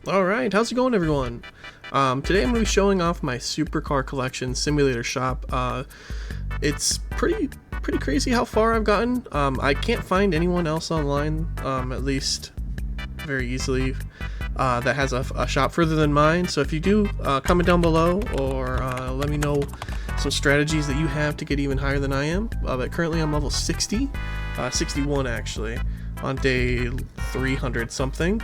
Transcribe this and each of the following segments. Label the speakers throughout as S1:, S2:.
S1: Alright, how's it going, everyone? Today I'm going to be showing off my Supercar Collection Simulator shop. It's pretty crazy how far I've gotten. I can't find anyone else online, at least very easily, that has a shop further than mine. So if you do, comment down below or let me know some strategies that you have to get even higher than I am. But currently I'm level 60, 61 actually, on day 300 something.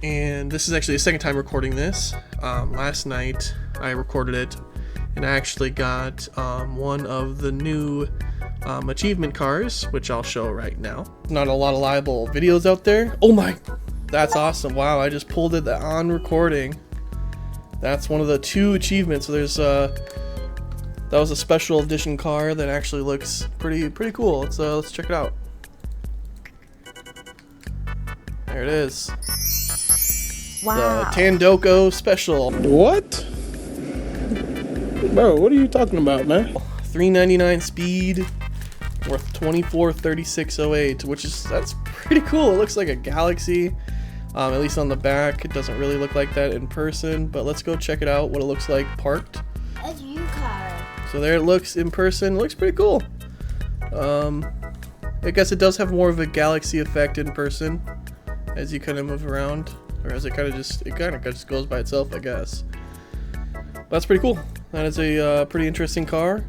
S1: And this is actually the second time recording this. Last night I recorded it and I actually got one of the new achievement cars, which I'll show right now. Not a lot of liable videos out there. Oh my, that's awesome. Wow, I just pulled it on recording. That's one of the 2 achievements. So there's that was a special edition car that actually looks pretty cool. Let's check it out. There it is.
S2: Wow.
S1: The Taandoco Special.
S3: What? Bro, what are you talking about, man?
S1: 399 speed, worth 2436.08, which is that's pretty cool. It looks like a Galaxy, at least on the back. It doesn't really look like that in person, but let's go check it out. What it looks like parked.
S2: That's your car.
S1: So there it looks in person. It looks pretty cool. I guess it does have more of a Galaxy effect in person as you kind of move around. Or as it kind of just goes by itself, I guess. That's pretty cool. That is a pretty interesting car,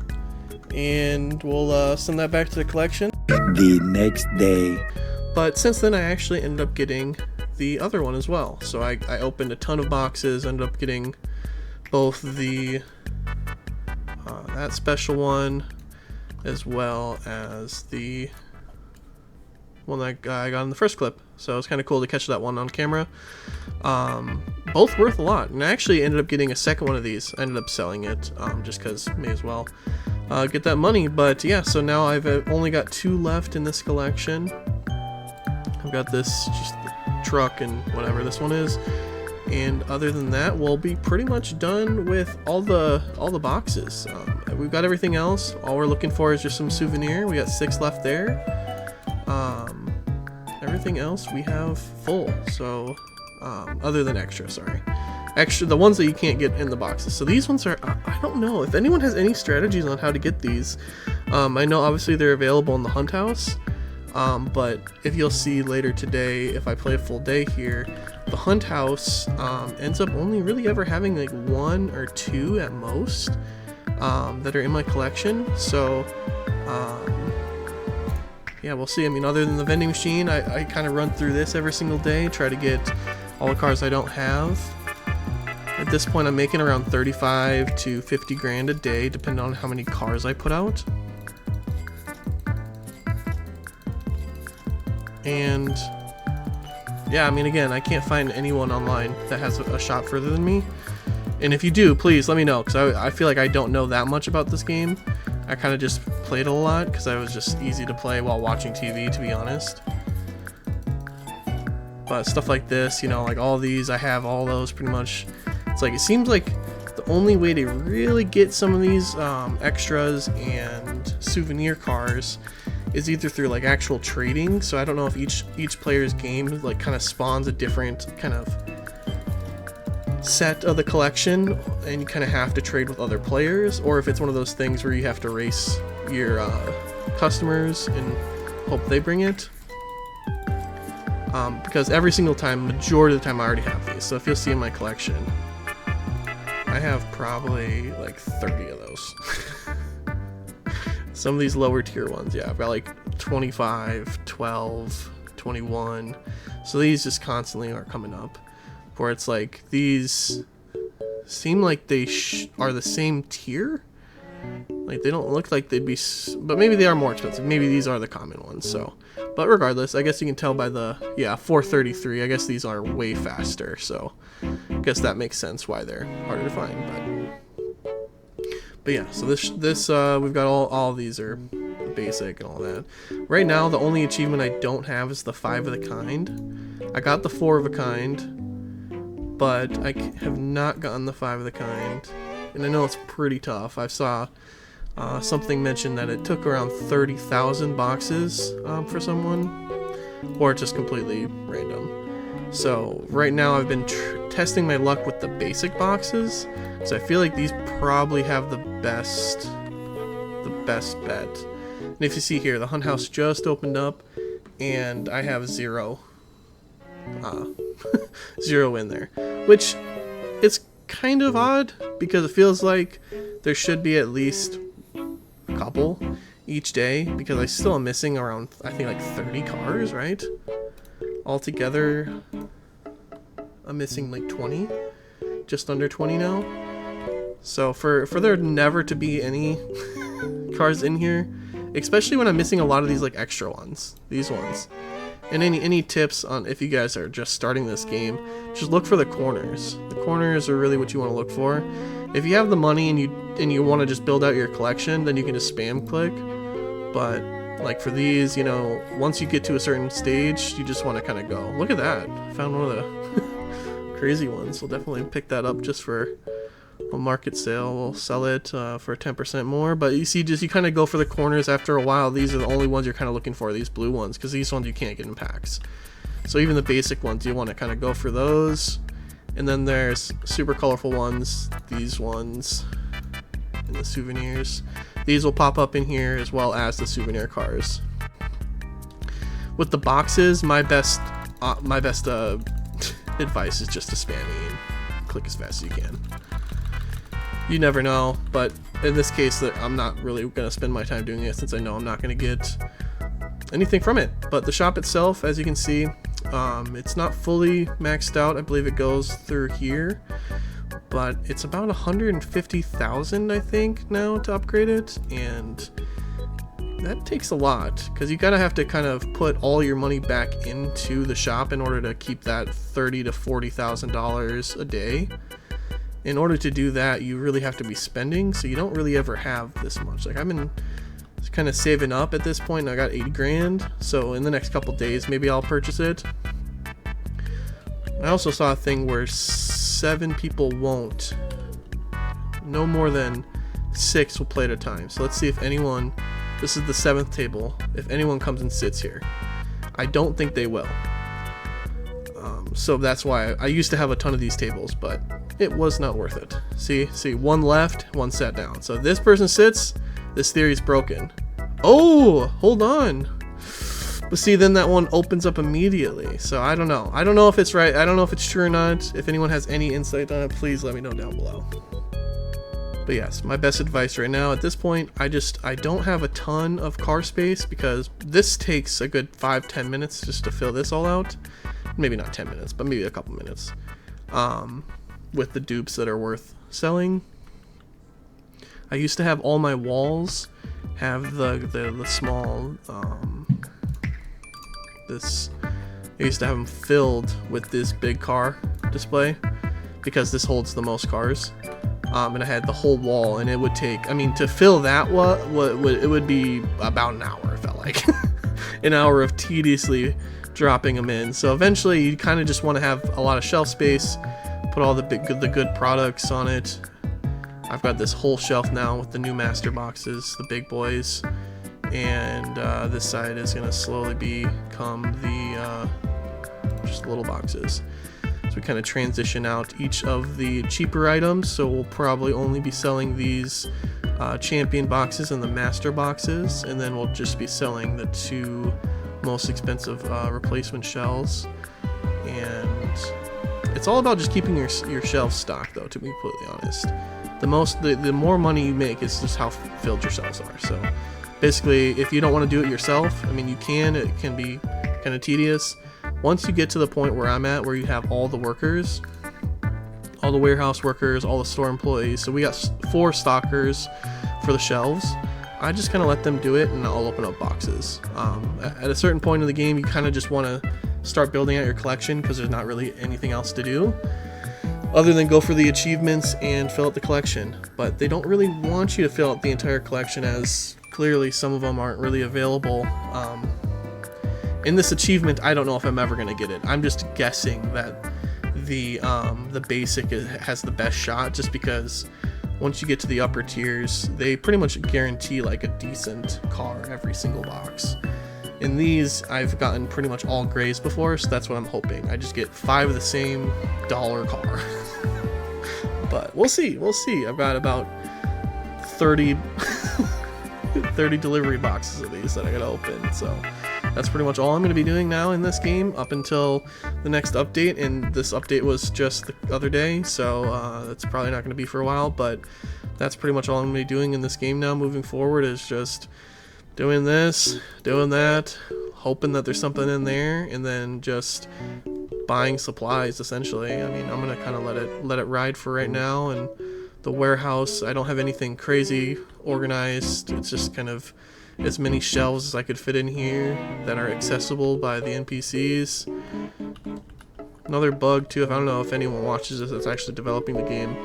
S1: and we'll send that back to the collection
S3: The next day.
S1: But since then, I actually ended up getting the other one as well. So I opened a ton of boxes, ended up getting both the that special one as well as the one that I got in the first clip. So it's kind of cool to catch that one on camera. Both worth a lot, and I actually ended up getting a second one of these. I ended up selling it just because may as well get that money. But yeah, so now I've only got 2 left in this collection. I've got this just truck and whatever this one is, and other than that, we'll be pretty much done with all the boxes. We've got everything else. All we're looking for is just some souvenir. We got 6 left there. Everything else we have full, so other than extra, the ones that you can't get in the boxes. So these ones are, I don't know if anyone has any strategies on how to get these. I know obviously they're available in the hunt house, but if you'll see later today, if I play a full day here, the hunt house ends up only really ever having like 1 or 2 at most that are in my collection. So yeah, we'll see. I mean, other than the vending machine, I kind of run through this every single day, try to get all the cars I don't have. At this point, I'm making around 35 to 50 grand a day, depending on how many cars I put out. And yeah, I mean, again, I can't find anyone online that has a shop further than me. And if you do, please let me know, because I feel like I don't know that much about this game. I kind of just played it a lot because I was just easy to play while watching TV, to be honest. But stuff like this, you know, like all these, I have all those pretty much. It's like, it seems like the only way to really get some of these extras and souvenir cars is either through like actual trading. So I don't know if each player's game like kind of spawns a different kind of set of the collection, and you kind of have to trade with other players, or if it's one of those things where you have to race your customers and hope they bring it. Because every single time, majority of the time, I already have these. So if you'll see in my collection, I have probably like 30 of those. Some of these lower tier ones, yeah, I've got like 25, 12, 21. So these just constantly are coming up, where it's like these seem like they are the same tier. Like they don't look like they'd be, but maybe they are more expensive. Maybe these are the common ones. So, but regardless, I guess you can tell by the 433. I guess these are way faster. So, I guess that makes sense why they're harder to find. But yeah. So this we've got all of these are basic and all that. Right now, the only achievement I don't have is the 5 of the kind. I got the 4 of a kind, but I have not gotten the 5 of the kind. And I know it's pretty tough. I saw something mentioned that it took around 30,000 boxes for someone, or just completely random. So right now I've been testing my luck with the basic boxes. So I feel like these probably have the best bet. And if you see here, the hunt house just opened up and I have zero in there, which it's kind of odd because it feels like there should be at least a couple each day, because I still am missing around, I think, like 30 cars, right? Altogether, I'm missing like 20, just under 20 now. So for there never to be any cars in here, especially when I'm missing a lot of these like extra ones, these ones. And any tips on, if you guys are just starting this game, just look for the corners. The corners are really what you want to look for. If you have the money and you want to just build out your collection, then you can just spam click. But like for these, you know, once you get to a certain stage, you just want to kind of go. Look at that! I found one of the crazy ones. We'll definitely pick that up just for a market sale. We'll sell it for 10% more. But you see, just you kind of go for the corners after a while. These are the only ones you're kind of looking for, these blue ones, because these ones you can't get in packs. So even the basic ones, you want to kind of go for those. And then there's super colorful ones, these ones, and the souvenirs. These will pop up in here as well as the souvenir cars. With the boxes, my best advice is just to spam E and click as fast as you can. You never know, but in this case, I'm not really going to spend my time doing it since I know I'm not going to get anything from it. But the shop itself, as you can see, it's not fully maxed out. I believe it goes through here, but it's about 150,000, I think, now to upgrade it, and that takes a lot because you gotta have to kind of put all your money back into the shop in order to keep that $30,000 to $40,000 a day. In order to do that, you really have to be spending, so you don't really ever have this much. Like, I've been kind of saving up at this point, and I got 80 grand, so in the next couple days maybe I'll purchase it. I also saw a thing where 7 people won't, no more than 6 will play at a time. So let's see if anyone, this is the 7th table, if anyone comes and sits here. I don't think they will. So that's why I used to have a ton of these tables, but it was not worth it. See, one left, one sat down. So if this person sits, this theory is broken. Oh, hold on. But see, then that one opens up immediately. So I don't know. I don't know if it's right. I don't know if it's true or not. If anyone has any insight on it, please let me know down below. But yes, my best advice right now at this point, I don't have a ton of car space because this takes a good 5-10 minutes just to fill this all out. Maybe not 10 minutes, but maybe a couple minutes. With the dupes that are worth selling. I used to have all my walls have the small I used to have them filled with this big car display because this holds the most cars. And I had the whole wall, and it would take, I mean, to fill that it would be about an hour, it felt like. An hour of tediously dropping them in. So eventually you kind of just want to have a lot of shelf space, put all the good products on it. I've got this whole shelf now with the new master boxes, the big boys, and this side is going to slowly become the just little boxes. So we kind of transition out each of the cheaper items, so we'll probably only be selling these champion boxes and the master boxes, and then we'll just be selling the 2 most expensive replacement shells. And it's all about just keeping your shelves stocked, though, to be completely honest. The more money you make is just how filled your shelves are. So basically, if you don't want to do it yourself, I mean, you can. It can be kind of tedious. Once you get to the point where I'm at, where you have all the workers, all the warehouse workers, all the store employees, so we got 4 stockers for the shelves. I just kind of let them do it, and I'll open up boxes. At a certain point in the game, you kind of just want to start building out your collection because there's not really anything else to do other than go for the achievements and fill out the collection. But they don't really want you to fill out the entire collection, as clearly some of them aren't really available. In this achievement, I don't know if I'm ever going to get it. I'm just guessing that the basic has the best shot, just because once you get to the upper tiers, they pretty much guarantee like a decent car every single box. In these, I've gotten pretty much all grays before, so that's what I'm hoping. I just get 5 of the same dollar car. But we'll see. I've got about 30 delivery boxes of these that I gotta open, so that's pretty much all I'm gonna be doing now in this game up until the next update, and this update was just the other day, so that's probably not gonna be for a while, but that's pretty much all I'm gonna be doing in this game now moving forward, is just doing this, doing that, hoping that there's something in there, and then just buying supplies essentially. I mean, I'm gonna kind of let it ride for right now. And the warehouse, I don't have anything crazy organized. It's just kind of as many shelves as I could fit in here that are accessible by the NPCs. Another bug too, I don't know if anyone watches this that's actually developing the game.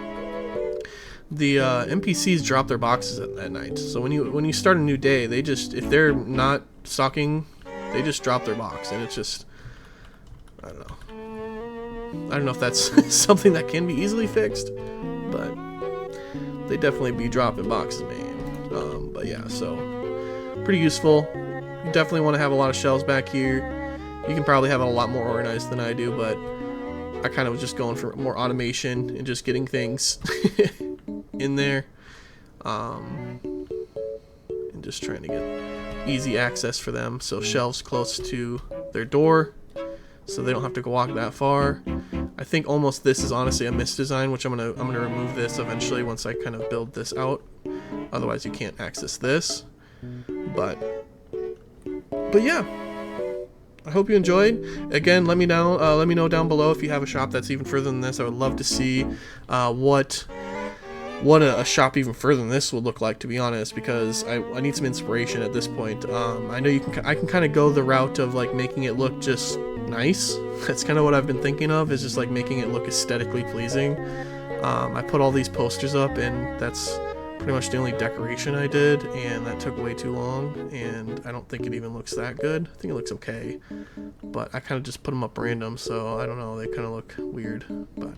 S1: The NPCs drop their boxes at night. So when you start a new day, they just, if they're not stocking, they just drop their box, and it's just, I don't know if that's something that can be easily fixed, but they definitely be dropping boxes, man. But yeah, so pretty useful. You definitely want to have a lot of shelves back here. You can probably have it a lot more organized than I do, but I kind of was just going for more automation and just getting things in there, and just trying to get easy access for them. So shelves close to their door, so they don't have to go walk that far. I think almost this is honestly a misdesign, which I'm gonna remove this eventually once I kind of build this out. Otherwise, you can't access this. But yeah, I hope you enjoyed. Again, let me know down below if you have a shop that's even further than this. I would love to see what a shop even further than this would look like, to be honest, because I need some inspiration at this point. I know I can kind of go the route of like making it look just nice. That's kind of what I've been thinking of, is just like making it look aesthetically pleasing. I put all these posters up, and that's pretty much the only decoration I did, and that took way too long, and I don't think it even looks that good. I think it looks okay, but I kind of just put them up random, so I don't know, they kind of look weird. But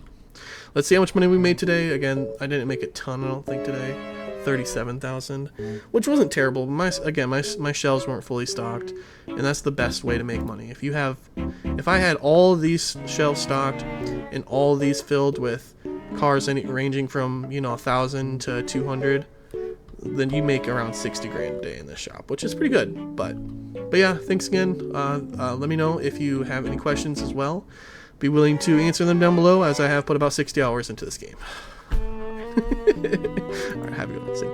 S1: let's see how much money we made today. Again, I didn't make a ton, I don't think, today. 37,000, which wasn't terrible. My shelves weren't fully stocked, and that's the best way to make money. If I had all of these shelves stocked and all of these filled with cars ranging from 1,000 to 200, then you make around 60 grand a day in this shop, which is pretty good. But yeah, thanks again. Let me know if you have any questions as well. Be willing to answer them down below, as I have put about 60 hours into this game. Alright, have a good one. See.